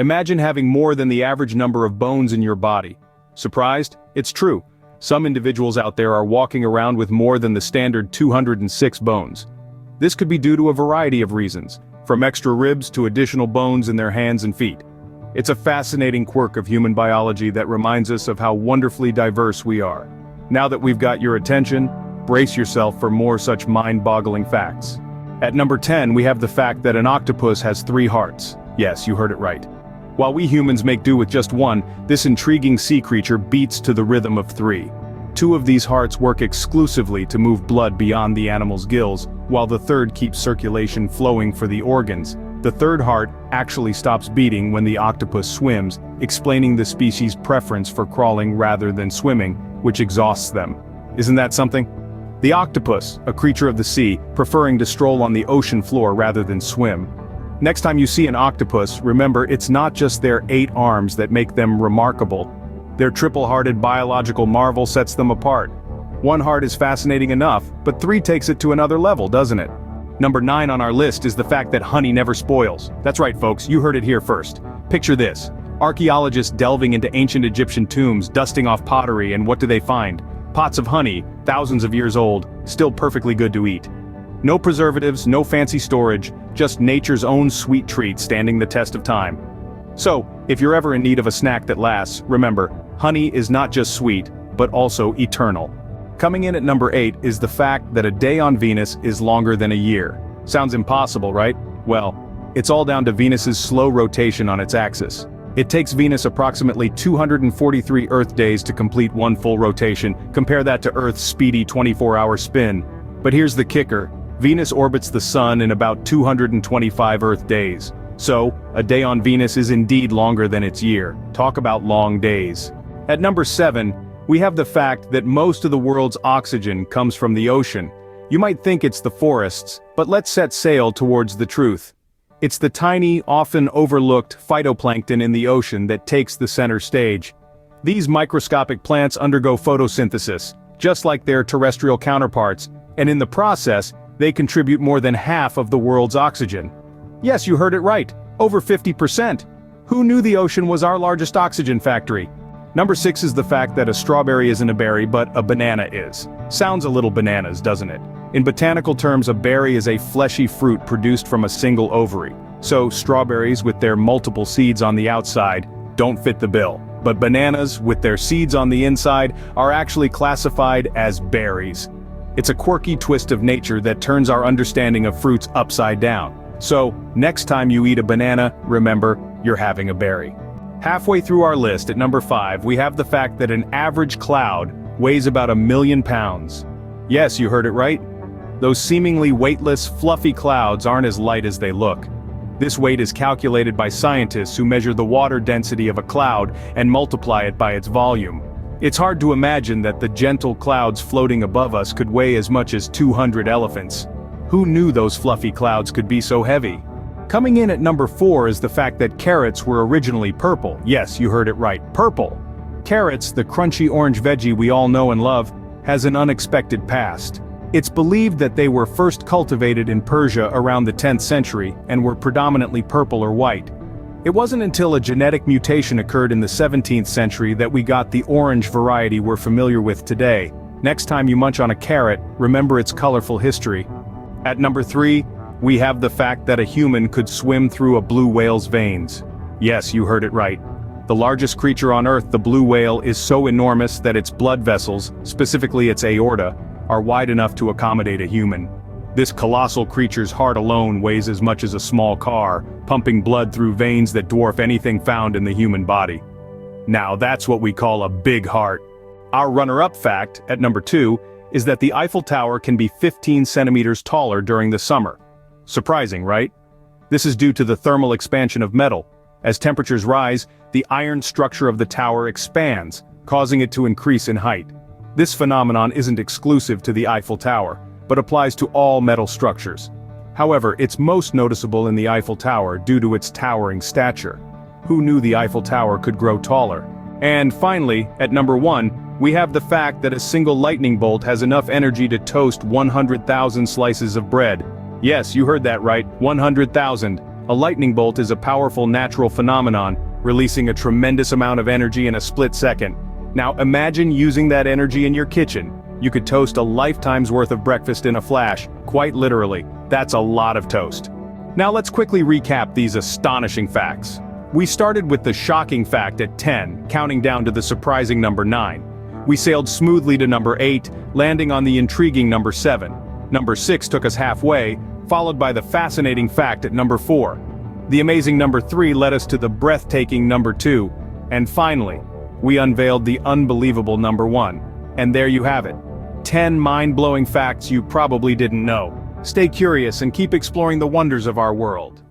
Imagine having more than the average number of bones in your body. Surprised? It's true. Some individuals out there are walking around with more than the standard 206 bones. This could be due to a variety of reasons, from extra ribs to additional bones in their hands and feet. It's a fascinating quirk of human biology that reminds us of how wonderfully diverse we are. Now that we've got your attention, brace yourself for more such mind-boggling facts. At number 10, we have the fact that an octopus has 3 hearts. Yes, you heard it right. While we humans make do with just one, this intriguing sea creature beats to the rhythm of 3. 2 of these hearts work exclusively to move blood beyond the animal's gills, while the third keeps circulation flowing for the organs. The third heart actually stops beating when the octopus swims, explaining the species' preference for crawling rather than swimming, which exhausts them. Isn't that something? The octopus, a creature of the sea, preferring to stroll on the ocean floor rather than swim. Next time you see an octopus, remember it's not just their 8 arms that make them remarkable. Their triple-hearted biological marvel sets them apart. 1 heart is fascinating enough, but 3 takes it to another level, doesn't it? Number 9 on our list is the fact that honey never spoils. That's right, folks, you heard it here first. Picture this. Archaeologists delving into ancient Egyptian tombs, dusting off pottery, and what do they find? Pots of honey, thousands of years old, still perfectly good to eat. No preservatives, no fancy storage, just nature's own sweet treat standing the test of time. So, if you're ever in need of a snack that lasts, remember, honey is not just sweet, but also eternal. Coming in at number 8 is the fact that a day on Venus is longer than a year. Sounds impossible, right? Well, it's all down to Venus's slow rotation on its axis. It takes Venus approximately 243 Earth days to complete one full rotation. Compare that to Earth's speedy 24-hour spin. But here's the kicker. Venus orbits the Sun in about 225 Earth days. So, a day on Venus is indeed longer than its year. Talk about long days. At number 7, we have the fact that most of the world's oxygen comes from the ocean. You might think it's the forests, but let's set sail towards the truth. It's the tiny, often overlooked phytoplankton in the ocean that takes the center stage. These microscopic plants undergo photosynthesis, just like their terrestrial counterparts, and in the process, they contribute more than half of the world's oxygen. Yes, you heard it right, over 50%. Who knew the ocean was our largest oxygen factory? Number 6 is the fact that a strawberry isn't a berry, but a banana is. Sounds a little bananas, doesn't it? In botanical terms, a berry is a fleshy fruit produced from a single ovary. So, strawberries with their multiple seeds on the outside don't fit the bill. But bananas, with their seeds on the inside, are actually classified as berries. It's a quirky twist of nature that turns our understanding of fruits upside down. So, next time you eat a banana, remember, you're having a berry. Halfway through our list at number 5, we have the fact that an average cloud weighs about 1 million pounds. Yes, you heard it right. Those seemingly weightless, fluffy clouds aren't as light as they look. This weight is calculated by scientists who measure the water density of a cloud and multiply it by its volume. It's hard to imagine that the gentle clouds floating above us could weigh as much as 200 elephants. Who knew those fluffy clouds could be so heavy? Coming in at number 4 is the fact that carrots were originally purple. Yes, you heard it right, purple. Carrots, the crunchy orange veggie we all know and love, has an unexpected past. It's believed that they were first cultivated in Persia around the 10th century and were predominantly purple or white. It wasn't until a genetic mutation occurred in the 17th century that we got the orange variety we're familiar with today. Next time you munch on a carrot, remember its colorful history. At number 3, we have the fact that a human could swim through a blue whale's veins. Yes, you heard it right. The largest creature on Earth, the blue whale, is so enormous that its blood vessels, specifically its aorta, are wide enough to accommodate a human. This colossal creature's heart alone weighs as much as a small car, pumping blood through veins that dwarf anything found in the human body. Now that's what we call a big heart. Our runner-up fact, at number 2, is that the Eiffel Tower can be 15 centimeters taller during the summer. Surprising, right? This is due to the thermal expansion of metal. As temperatures rise, the iron structure of the tower expands, causing it to increase in height. This phenomenon isn't exclusive to the Eiffel Tower, but applies to all metal structures. However, it's most noticeable in the Eiffel Tower due to its towering stature. Who knew the Eiffel Tower could grow taller? And finally, at number 1, we have the fact that a single lightning bolt has enough energy to toast 100,000 slices of bread. Yes, you heard that right, 100,000. A lightning bolt is a powerful natural phenomenon, releasing a tremendous amount of energy in a split second. Now imagine using that energy in your kitchen. You could toast a lifetime's worth of breakfast in a flash, quite literally. That's a lot of toast. Now let's quickly recap these astonishing facts. We started with the shocking fact at 10, counting down to the surprising number 9. We sailed smoothly to number 8, landing on the intriguing number 7. Number 6 took us halfway, followed by the fascinating fact at number 4. The amazing number 3 led us to the breathtaking number 2. And finally, we unveiled the unbelievable number 1. And there you have it. 10 mind-blowing facts you probably didn't know. Stay curious and keep exploring the wonders of our world.